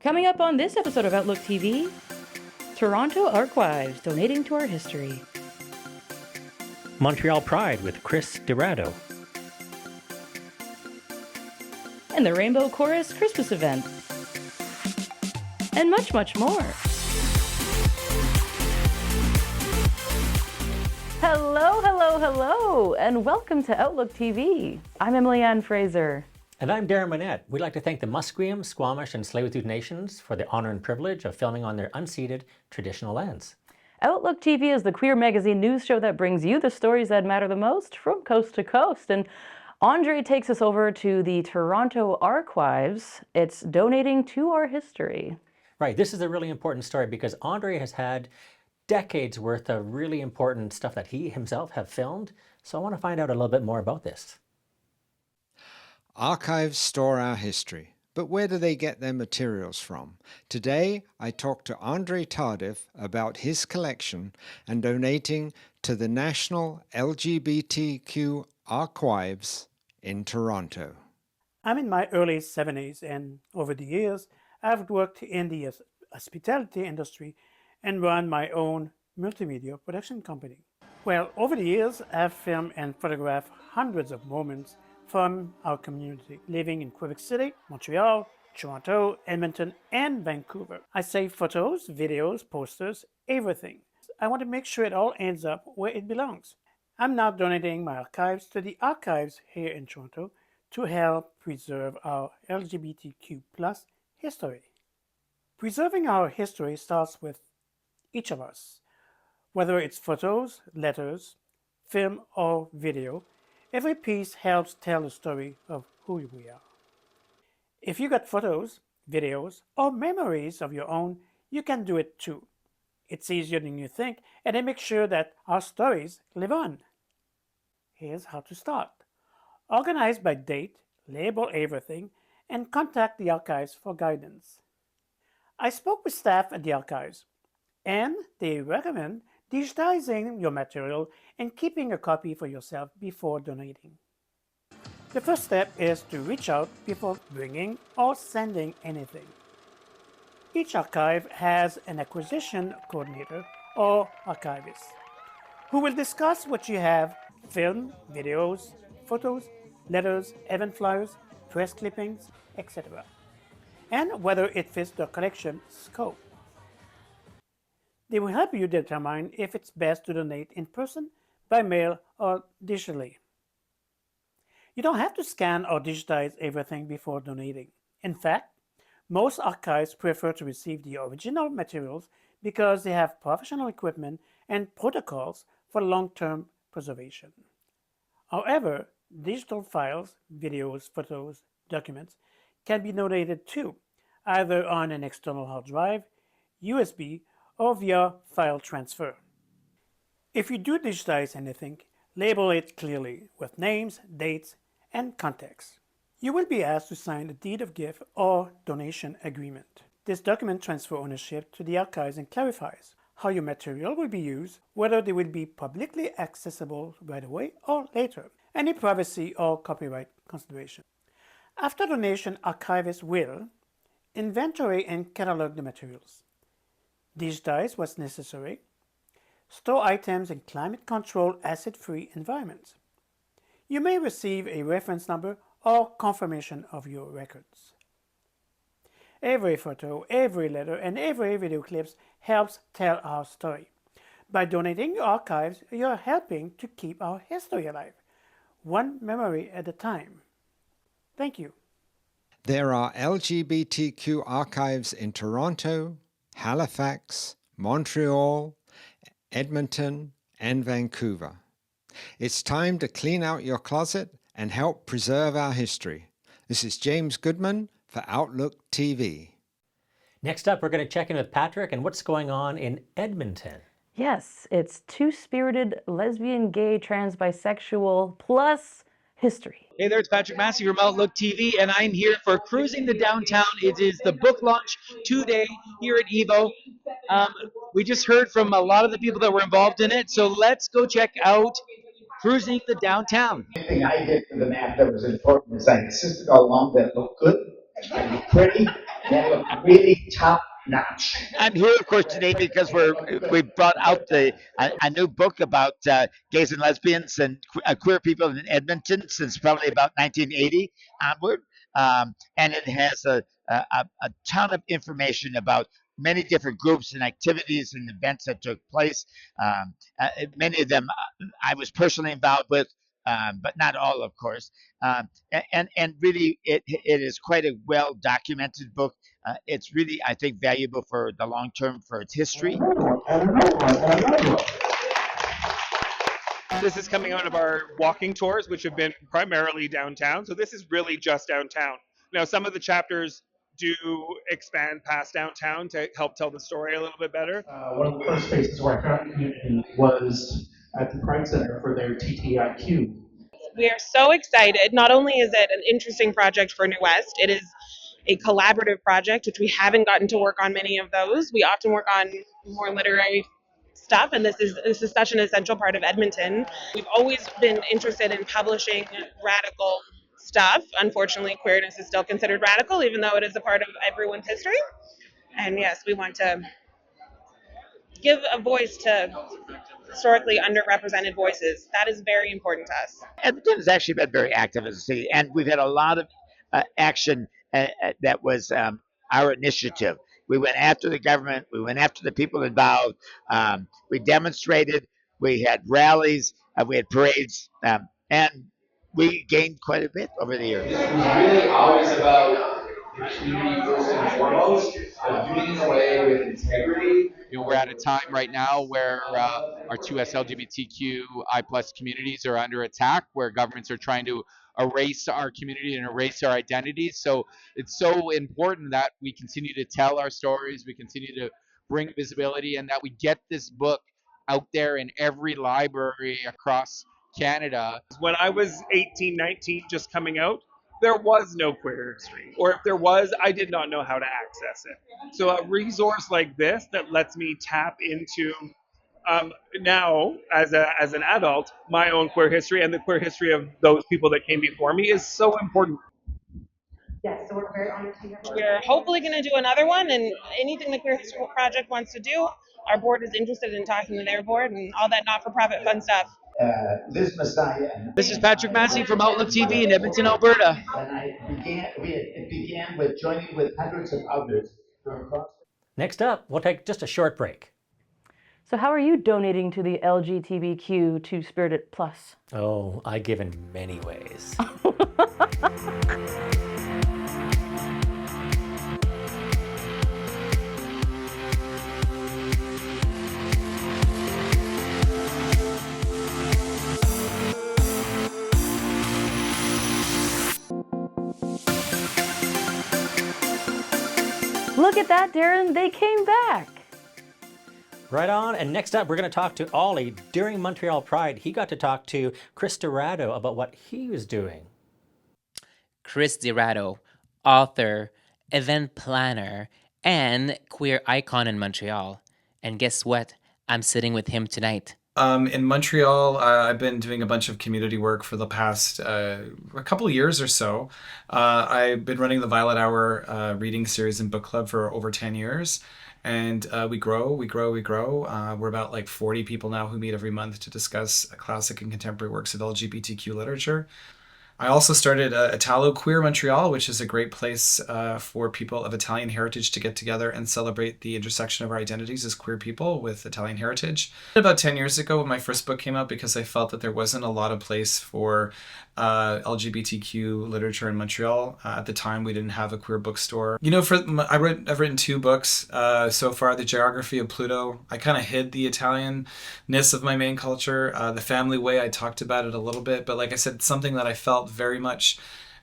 Coming up on this episode of Outlook TV, Toronto ArQuives donating to our history. Montreal Pride with Chris DiRaddo. And the Rainbow Chorus Christmas event. And much, much more. Hello, hello, hello, and welcome to Outlook TV. I'm Emily Ann Fraser. And I'm Darren Monette. We'd like to thank the Musqueam, Squamish, and Tsleil-Waututh nations for the honor and privilege of filming on their unceded traditional lands. Outlook TV is the queer magazine news show that brings you the stories that matter the most from coast to coast. And Andre takes us over to the Toronto ArQuives. It's donating to our history. Right, this is a really important story because Andre has had decades worth of really important stuff that he himself have filmed. So I want to find out a little bit more about this. ArQuives store our history, but where do they get their materials from? Today, I talked to Andre Tardif about his collection and donating to the National LGBTQ ArQuives in Toronto. I'm in my early 70s, and over the years, I've worked in the hospitality industry and run my own multimedia production company. Well, over the years, I've filmed and photographed hundreds of moments from our community, living in Quebec City, Montreal, Toronto, Edmonton, and Vancouver. I save photos, videos, posters, everything. I want to make sure it all ends up where it belongs. I'm now donating my archives to the ArQuives here in Toronto to help preserve our LGBTQ+ history. Preserving our history starts with each of us. Whether it's photos, letters, film, or video, every piece helps tell the story of who we are. If you got photos, videos, or memories of your own, you can do it too. It's easier than you think, and it makes sure that our stories live on. Here's how to start. Organize by date, label everything, and contact the ArQuives for guidance. I spoke with staff at the ArQuives, and they recommend digitizing your material and keeping a copy for yourself before donating. The first step is to reach out before bringing or sending anything. Each archive has an acquisition coordinator or archivist who will discuss what you have: film, videos, photos, letters, event flyers, press clippings, etc., and whether it fits the collection scope. They will help you determine if it's best to donate in person, by mail, or digitally. You don't have to scan or digitize everything before donating. In fact, most archives prefer to receive the original materials because they have professional equipment and protocols for long-term preservation. However, digital files, videos, photos, documents can be donated too, either on an external hard drive, USB, or via file transfer. If you do digitize anything, label it clearly with names, dates, and context. You will be asked to sign a deed of gift or donation agreement. This document transfers ownership to the archives and clarifies how your material will be used, whether they will be publicly accessible right away or later, any privacy or copyright consideration. After donation, archivists will inventory and catalog the materials, digitize what's necessary, store items in climate-controlled, acid-free environments. You may receive a reference number or confirmation of your records. Every photo, every letter, and every video clip helps tell our story. By donating your archives, you're helping to keep our history alive, one memory at a time. Thank you. There are LGBTQ archives in Toronto, Halifax, Montreal, Edmonton, and Vancouver. It's time to clean out your closet and help preserve our history. This is James Goodman for Outlook TV. Next up, we're going to check in with Patrick and what's going on in Edmonton. Yes, it's two-spirited, lesbian, gay, trans, bisexual, plus history. Hey there, it's Patrick Massey from Outlook TV, and I'm here for Cruising the Downtown. It is the book launch today here at EVO. We just heard from a lot of the people that were involved in it, so let's go check out Cruising the Downtown. The thing I did for the map that was important is I insisted on one that looked good and pretty They look really top notch. I'm here, of course, today because we brought out a new book about gays and lesbians and queer people in Edmonton since probably about 1980 onward, and it has a ton of information about many different groups and activities and events that took place. Many of them I was personally involved with, but not all, of course. And really, it is quite a well documented book. It's really, I think, valuable for the long term for its history. This is coming out of our walking tours, which have been primarily downtown. So this is really just downtown. Now, some of the chapters do expand past downtown to help tell the story a little bit better. One of the first spaces where I found community was at the Pride Center for their TTIQ. We are so excited. Not only is it an interesting project for New West, it is a collaborative project, which we haven't gotten to work on many of those. We often work on more literary stuff, and this is such an essential part of Edmonton. We've always been interested in publishing radical stuff. Unfortunately, queerness is still considered radical, even though it is a part of everyone's history. And yes, we want to give a voice to historically underrepresented voices. That is very important to us. Edmonton has actually been very active as a city, and we've had a lot of action that was our initiative. We went after the government. We went after the people involved. We demonstrated. We had rallies. We had parades, and we gained quite a bit over the years. This was really always about the community first and foremost, doing it away with integrity. We're at a time right now where our 2S LGBTQI+ communities are under attack, where governments are trying to erase our community and erase our identities. So it's so important that we continue to tell our stories, we continue to bring visibility, and that we get this book out there in every library across Canada. When I was 18, 19, just coming out, there was no queer history. Or if there was, I did not know how to access it. So a resource like this that lets me tap into now, as an adult, my own queer history and the queer history of those people that came before me is so important. Yes, so we're very honored to be here. We're hopefully going to do another one, and anything the Queer History Project wants to do, our board is interested in talking to their board and all that not-for-profit fun stuff. Liz Messiah. This is Patrick Massey from Outlook TV in Edmonton, Alberta. And it began with joining with hundreds of others from across. Next up, we'll take just a short break. So how are you donating to the LGBTQ to Spirited Plus? Oh, I give in many ways. Look at that, Darren. They came back. Right on. And next up, we're going to talk to Ollie. During Montreal Pride, he got to talk to Chris DiRaddo about what he was doing. Chris DiRaddo, author, event planner, and queer icon in Montreal. And guess what? I'm sitting with him tonight. In Montreal, I've been doing a bunch of community work for the past a couple of years or so. I've been running the Violet Hour reading series and book club for over 10 years. And we grow. We're about like 40 people now who meet every month to discuss classic and contemporary works of LGBTQ literature. I also started Italo Queer Montreal, which is a great place for people of Italian heritage to get together and celebrate the intersection of our identities as queer people with Italian heritage. About 10 years ago, when my first book came out, because I felt that there wasn't a lot of place for LGBTQ literature in Montreal. At the time, we didn't have a queer bookstore. You know, I've written 2 books so far. The Geography of Pluto, I kind of hid the Italian-ness of my main culture. The Family Way, I talked about it a little bit, but like I said, it's something that I felt very much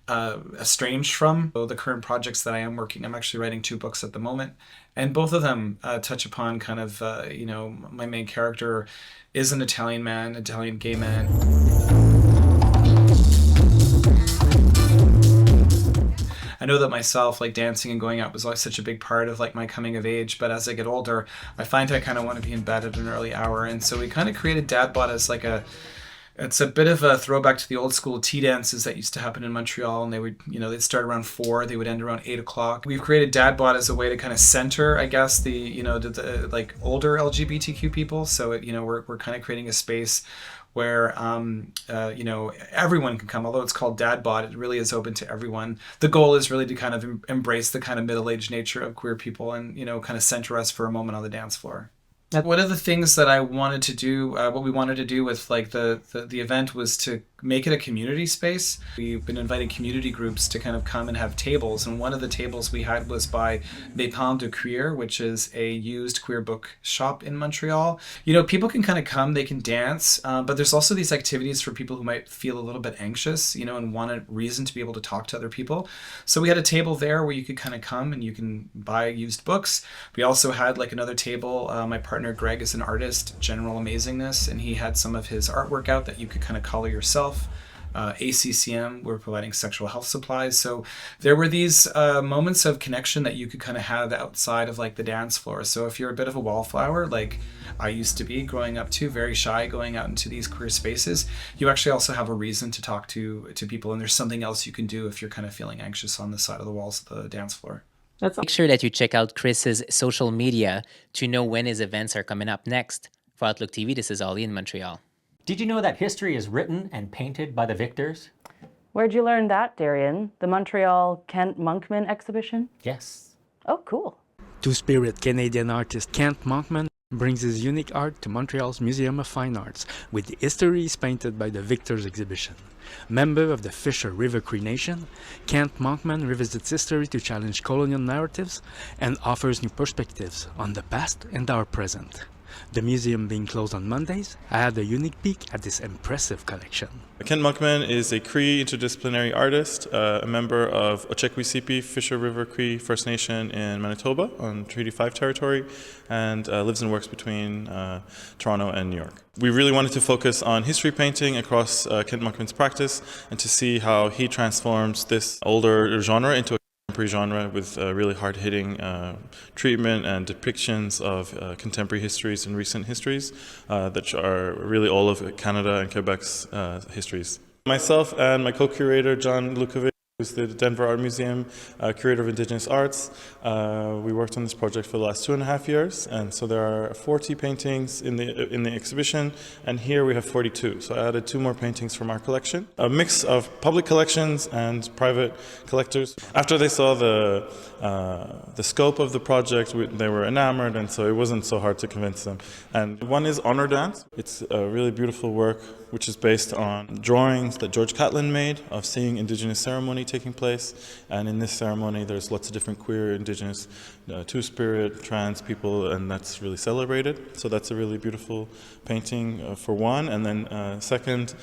estranged from. So the current projects that I am working, I'm actually writing 2 books at the moment, and both of them touch upon kind of, my main character is an Italian man, Italian gay man. I know that myself, like dancing and going out was always such a big part of like my coming of age, but as I get older, I find I kind of want to be in bed at an early hour, and so we kind of created Dadbot as like a It's a bit of a throwback to the old school tea dances that used to happen in Montreal, and they would, they'd start around 4, they would end around 8 o'clock. We've created Dadbot as a way to kind of center, I guess, the like older LGBTQ people. So we're kind of creating a space where everyone can come. Although it's called Dadbot, it really is open to everyone. The goal is really to kind of embrace the kind of middle-aged nature of queer people and kind of center us for a moment on the dance floor. One of the things that I wanted to do, what we wanted to do with like the event, was to make it a community space. We've been inviting community groups to kind of come and have tables, and one of the tables we had was by Les Pans de Queer, which is a used queer book shop in Montreal. People can kind of come, they can dance, but there's also these activities for people who might feel a little bit anxious, and want a reason to be able to talk to other people. So we had a table there where you could kind of come and you can buy used books. We also had like another table. My partner Greg is an artist, General Amazingness, and he had some of his artwork out that you could kind of color yourself. ACCM, we're providing sexual health supplies. So there were these moments of connection that you could kind of have outside of like the dance floor. So if you're a bit of a wallflower, like I used to be growing up too, very shy going out into these queer spaces, you actually also have a reason to talk to people, and there's something else you can do if you're kind of feeling anxious on the side of the walls of the dance floor. Make sure that you check out Chris's social media to know when his events are coming up next. For Outlook TV, this is Ollie in Montreal. Did you know that history is written and painted by the victors? Where'd you learn that, Darian? The Montreal Kent Monkman exhibition? Yes. Oh, cool. Two-spirit Canadian artist Kent Monkman brings his unique art to Montreal's Museum of Fine Arts with the histories painted by the Victors exhibition. Member of the Fisher River Cree Nation, Kent Monkman revisits history to challenge colonial narratives and offers new perspectives on the past and our present. The museum being closed on Mondays, I had a unique peek at this impressive collection. Kent Monkman is a Cree interdisciplinary artist, a member of Ochekwisipi Fisher River Cree First Nation in Manitoba on Treaty 5 territory, and lives and works between Toronto and New York. We really wanted to focus on history painting across Kent Monkman's practice and to see how he transforms this older genre into a contemporary genre with really hard-hitting treatment and depictions of contemporary histories and recent histories that are really all of Canada and Quebec's histories. Myself and my co-curator, John Lukovic, who's the Denver Art Museum curator of Indigenous Arts. We worked on this project for the last 2.5 years, and so there are 40 paintings in the exhibition, and here we have 42. So I added 2 more paintings from our collection, a mix of public collections and private collectors. After they saw the scope of the project, they were enamored, and so it wasn't so hard to convince them. And one is Honor Dance. It's a really beautiful work which is based on drawings that George Catlin made of seeing Indigenous ceremony taking place. And in this ceremony, there's lots of different queer, Indigenous, Two-Spirit, trans people, and that's really celebrated. So that's a really beautiful painting for one. And then second,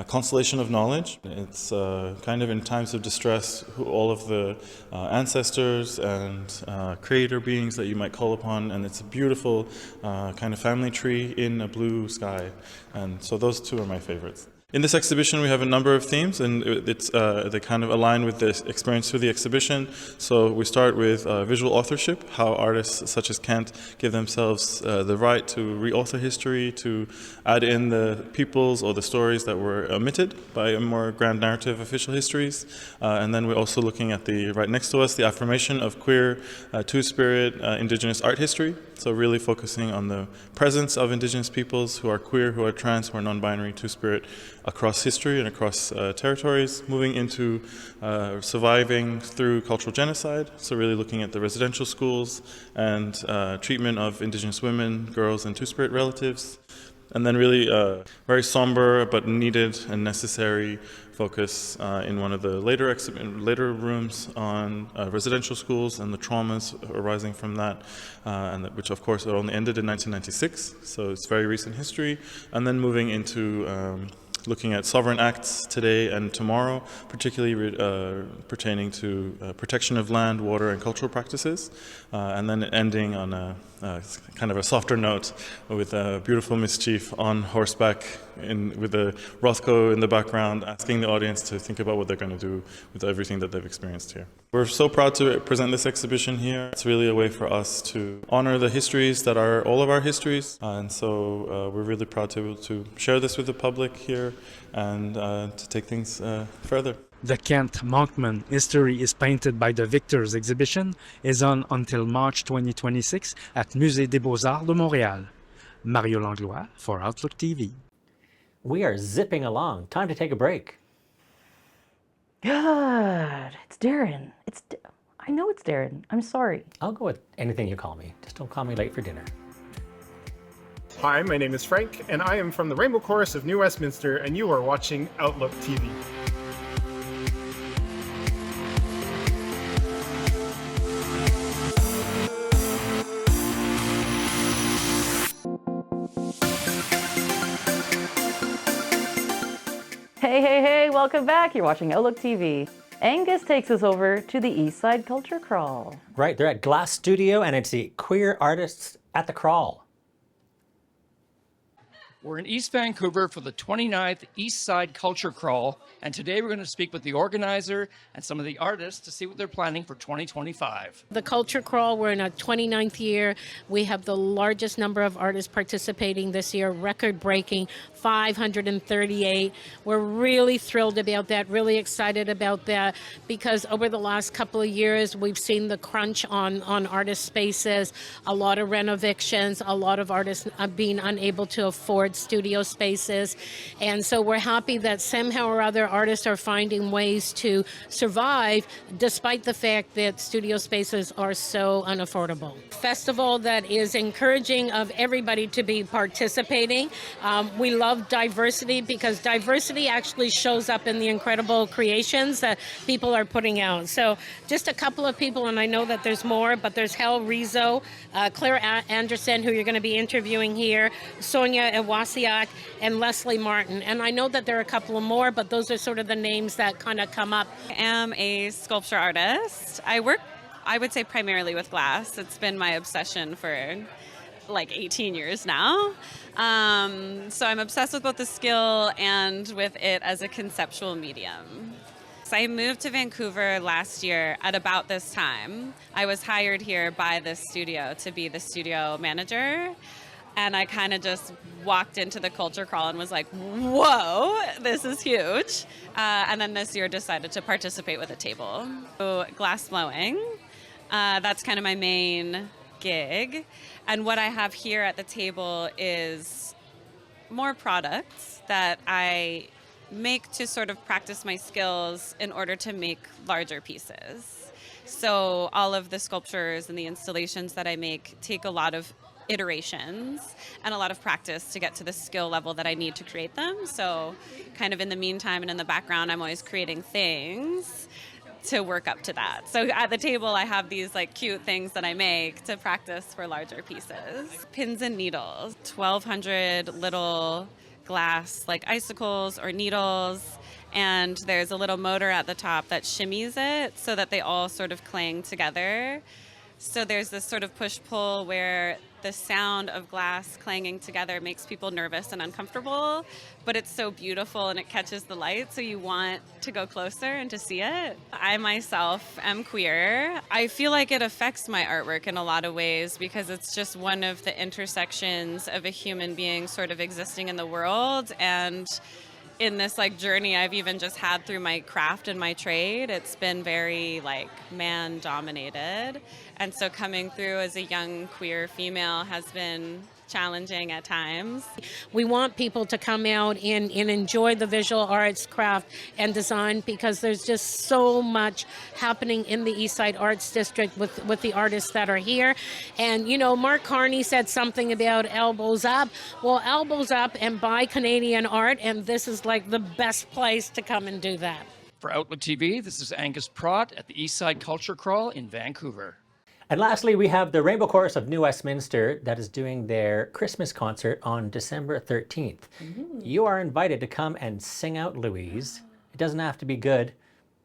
Constellation of Knowledge. It's kind of in times of distress, all of the ancestors and creator beings that you might call upon, and it's a beautiful kind of family tree in a blue sky. And so those 2 are my favorites. In this exhibition, we have a number of themes, and they kind of align with the experience through the exhibition. So we start with visual authorship, how artists such as Kent give themselves the right to re-author history, to add in the peoples or the stories that were omitted by a more grand narrative official histories. And then we're also looking at right next to us, the affirmation of queer, Two-Spirit, Indigenous art history. So really focusing on the presence of Indigenous peoples who are queer, who are trans, who are non-binary, Two-Spirit, across history and across territories, moving into surviving through cultural genocide, so really looking at the residential schools and treatment of Indigenous women, girls, and Two-Spirit relatives. And then really very somber but needed and necessary focus in one of the later rooms on residential schools and the traumas arising from that, which of course it only ended in 1996, so it's very recent history. And then moving into looking at sovereign acts today and tomorrow, particularly pertaining to protection of land, water, and cultural practices, and then ending on a kind of a softer note with a beautiful mischief on horseback with a Rothko in the background, asking the audience to think about what they're going to do with everything that they've experienced here. We're so proud to present this exhibition here. It's really a way for us to honor the histories that are all of our histories. And so we're really proud to be able to share this with the public here and to take things further. The Kent Monkman History is Painted by the Victors exhibition is on until March 2026 at Musée des Beaux-Arts de Montréal. Mario Langlois for Outlook TV. We are zipping along. Time to take a break. God, it's Darren. I know it's Darren. I'm sorry. I'll go with anything you call me. Just don't call me late for dinner. Hi, my name is Frank, and I am from the Rainbow Chorus of New Westminster, and you are watching Outlook TV. Hey, welcome back. You're watching Outlook TV. Angus takes us over to the East Side Culture Crawl. Right, they're at Glass Studio, and it's the Queer Artists at the Crawl. We're in East Vancouver for the 29th East Side Culture Crawl, and today we're going to speak with the organizer and some of the artists to see what they're planning for 2025. The Culture Crawl, we're in our 29th year. We have the largest number of artists participating this year, record-breaking, 538. We're really thrilled about that, really excited about that, because over the last couple of years, we've seen the crunch on artist spaces, a lot of renovictions, a lot of artists being unable to afford studio spaces. And so we're happy that somehow or other artists are finding ways to survive despite the fact that studio spaces are so unaffordable. Festival that is encouraging of everybody to be participating. We love diversity because diversity actually shows up in the incredible creations that people are putting out. So just a couple of people, and I know that there's more, but there's Hel Rizzo, Claire Anderson, who you're going to be interviewing here, Sonia Iwasiak, and Leslie Martin. And I know that there are a couple of more, but those are sort of the names that kind of come up. I am a sculpture artist. I work, I would say, primarily with glass. It's been my obsession for like 18 years now. So I'm obsessed with both the skill and with it as a conceptual medium. So I moved to Vancouver last year at about this time. I was hired here by this studio to be the studio manager. And I kind of just walked into the Culture Crawl and was like, whoa, this is huge. And then this year decided to participate with a table. So glass blowing, that's kind of my main gig. And what I have here at the table is more products that I make to sort of practice my skills in order to make larger pieces. So all of the sculptures and the installations that I make take a lot of iterations and a lot of practice to get to the skill level that I need to create them. So kind of in the meantime and in the background, I'm always creating things to work up to that. So at the table, I have these like cute things that I make to practice for larger pieces. Pins and needles, 1,200 little glass like icicles or needles. And there's a little motor at the top that shimmies it so that they all sort of clang together. So there's this sort of push-pull where the sound of glass clanging together makes people nervous and uncomfortable, but it's so beautiful and it catches the light, so you want to go closer and to see it. I myself am queer. I feel like it affects my artwork in a lot of ways because it's just one of the intersections of a human being sort of existing in the world. And in this like journey I've even just had through my craft and my trade, it's been very like man dominated. And so coming through as a young queer female has been challenging at times. We want people to come out and enjoy the visual arts, craft, and design because there's just so much happening in the Eastside Arts District with the artists that are here. And, you know, Mark Carney said something about elbows up. Well, elbows up and buy Canadian art, and this is like the best place to come and do that. For Outlook TV, this is Angus Pratt at the Eastside Culture Crawl in Vancouver. And lastly, we have the Rainbow Chorus of New Westminster that is doing their Christmas concert on December 13th. You are invited to come and sing out, Louise. It doesn't have to be good.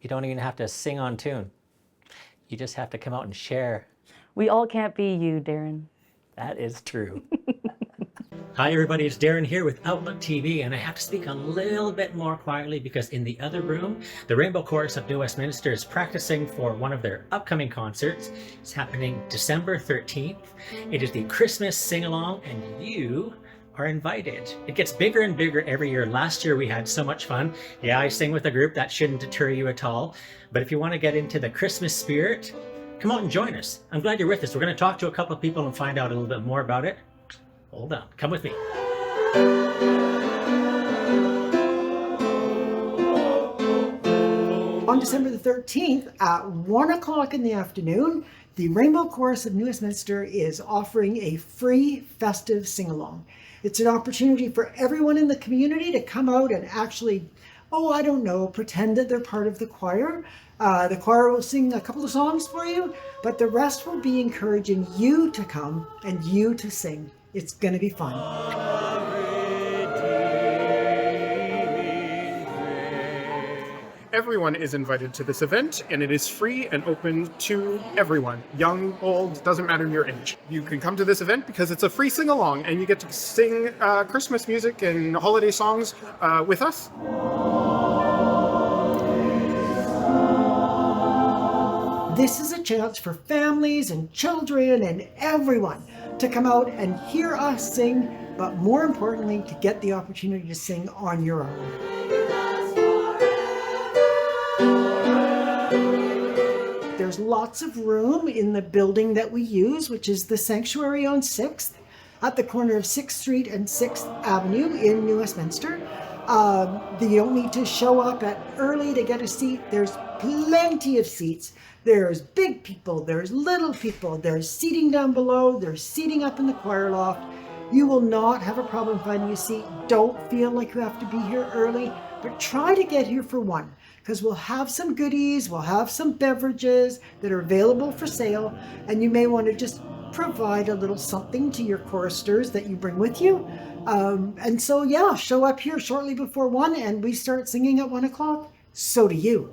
You don't even have to sing on tune. You just have to come out and share. We all can't be you, Darren. That is true. Hi everybody, it's Darren here with Outlook TV, and I have to speak a little bit more quietly because in the other room, the Rainbow Chorus of New Westminster is practicing for one of their upcoming concerts. It's happening December 13th. It is the Christmas sing-along, and you are invited. It gets bigger and bigger every year. Last year we had so much fun. Yeah, I sing with a group. That shouldn't deter you at all. But if you want to get into the Christmas spirit, come out and join us. I'm glad you're with us. We're going to talk to a couple of people and find out a little bit more about it. Hold on, come with me. On December the 13th at 1 o'clock in the afternoon, the Rainbow Chorus of New Westminster is offering a free festive sing-along. It's an opportunity for everyone in the community to come out and actually, pretend that they're part of the choir. The choir will sing a couple of songs for you, but the rest will be encouraging you to come and you to sing. It's going to be fun. Everyone is invited to this event, and it is free and open to everyone. Young, old, doesn't matter your age. You can come to this event because it's a free sing-along, and you get to sing Christmas music and holiday songs with us. This is a chance for families and children and everyone to come out and hear us sing, but more importantly, to get the opportunity to sing on your own. There's lots of room in the building that we use, which is the Sanctuary on 6th, at the corner of 6th Street and 6th Avenue in New Westminster. You don't need to show up early to get a seat. There's plenty of seats. There's big people, there's little people, there's seating down below, there's seating up in the choir loft. You will not have a problem finding a seat. Don't feel like you have to be here early, but try to get here for 1, because we'll have some goodies, we'll have some beverages that are available for sale, and you may want to just provide a little something to your choristers that you bring with you. And so, yeah, show up here shortly before 1, and we start singing at 1 o'clock. So do you.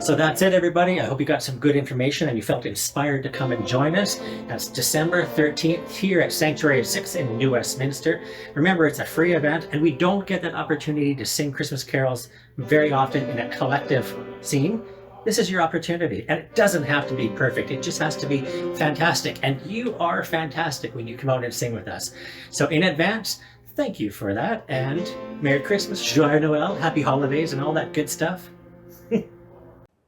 So that's it, everybody. I hope you got some good information and you felt inspired to come and join us. That's December 13th here at Sanctuary 6 in New Westminster. Remember, it's a free event, and we don't get that opportunity to sing Christmas carols very often in a collective scene. This is your opportunity, and it doesn't have to be perfect. It just has to be fantastic, and you are fantastic when you come out and sing with us. So in advance, thank you for that, and Merry Christmas, Joyeux Noël, Happy Holidays, and all that good stuff.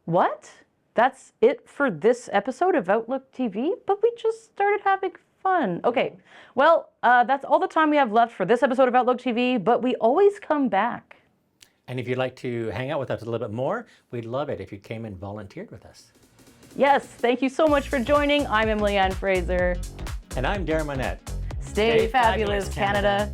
What? That's it for this episode of Outlook TV? But we just started having fun. Okay, well, that's all the time we have left for this episode of Outlook TV, but we always come back. And if you'd like to hang out with us a little bit more, we'd love it if you came and volunteered with us. Yes, thank you so much for joining. I'm Emily Ann Fraser. And I'm Darren Monette. Stay fabulous, Canada.